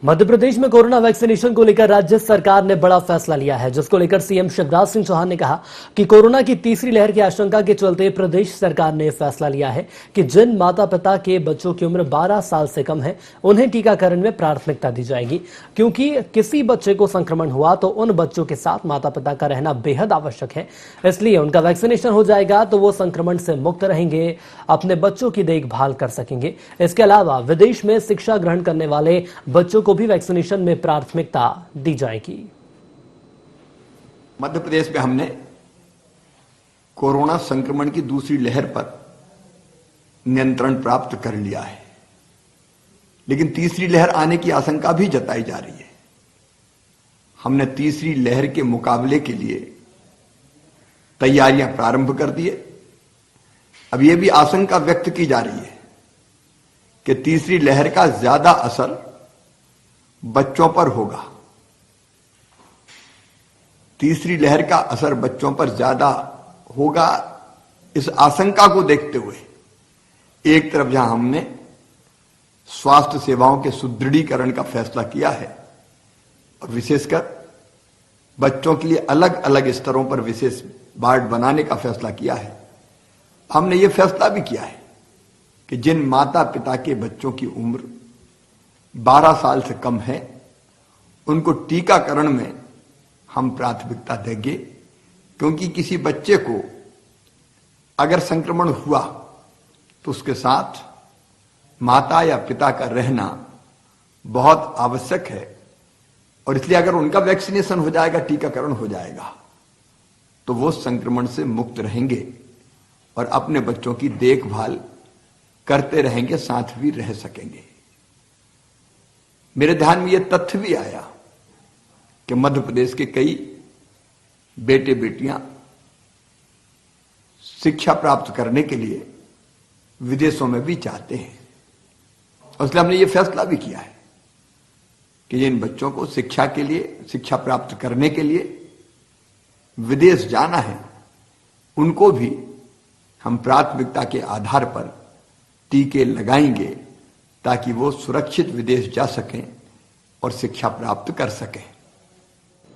मध्य प्रदेश में corona vaccination को लेकर राज्य सरकार ने बड़ा फैसला लिया है, जिसको लेकर सीएम शिवराज सिंह चौहान ने कहा कि कोरोना की तीसरी लहर की आशंका के चलते प्रदेश सरकार ने फैसला लिया है कि जिन माता पिता के बच्चों की उम्र 12 साल से कम है उन्हें टीकाकरण में प्राथमिकता दी जाएगी, क्योंकि किसी बच्चे को संक्रमण हुआ तो उन बच्चों के साथ माता पिता का रहना बेहद आवश्यक है। इसलिए उनका वैक्सीनेशन हो जाएगा तो वो संक्रमण से मुक्त रहेंगे, अपने बच्चों की देखभाल कर सकेंगे। इसके अलावा विदेश में शिक्षा ग्रहण करने वाले बच्चों को भी वैक्सीनेशन में प्राथमिकता दी जाएगी। मध्य प्रदेश में हमने कोरोना संक्रमण की दूसरी लहर पर नियंत्रण प्राप्त कर लिया है, लेकिन तीसरी लहर आने की आशंका भी जताई जा रही है। हमने तीसरी लहर के मुकाबले के लिए तैयारियां प्रारंभ कर दी है। अब यह भी आशंका व्यक्त की जा रही है कि तीसरी लहर का ज्यादा असर बच्चों पर होगा। तीसरी लहर का असर बच्चों पर ज्यादा होगा, इस आशंका को देखते हुए एक तरफ जहां हमने स्वास्थ्य सेवाओं के सुदृढ़ीकरण का फैसला किया है और विशेषकर बच्चों के लिए अलग अलग स्तरों पर विशेष वार्ड बनाने का फैसला किया है, हमने ये फैसला भी किया है कि जिन माता पिता के बच्चों की उम्र 12 साल से कम है उनको टीकाकरण में हम प्राथमिकता देंगे, क्योंकि किसी बच्चे को अगर संक्रमण हुआ तो उसके साथ माता या पिता का रहना बहुत आवश्यक है। और इसलिए अगर उनका वैक्सीनेशन हो जाएगा, टीकाकरण हो जाएगा, तो वो संक्रमण से मुक्त रहेंगे और अपने बच्चों की देखभाल करते रहेंगे, साथ भी रह सकेंगे। मेरे ध्यान में यह तथ्य भी आया कि मध्य प्रदेश के कई बेटे बेटियां शिक्षा प्राप्त करने के लिए विदेशों में भी चाहते हैं, और इसलिए हमने यह फैसला भी किया है कि जिन बच्चों को शिक्षा के लिए, शिक्षा प्राप्त करने के लिए विदेश जाना है, उनको भी हम प्राथमिकता के आधार पर टीके लगाएंगे ताकि वो सुरक्षित विदेश जा सकें और शिक्षा प्राप्त कर सकें।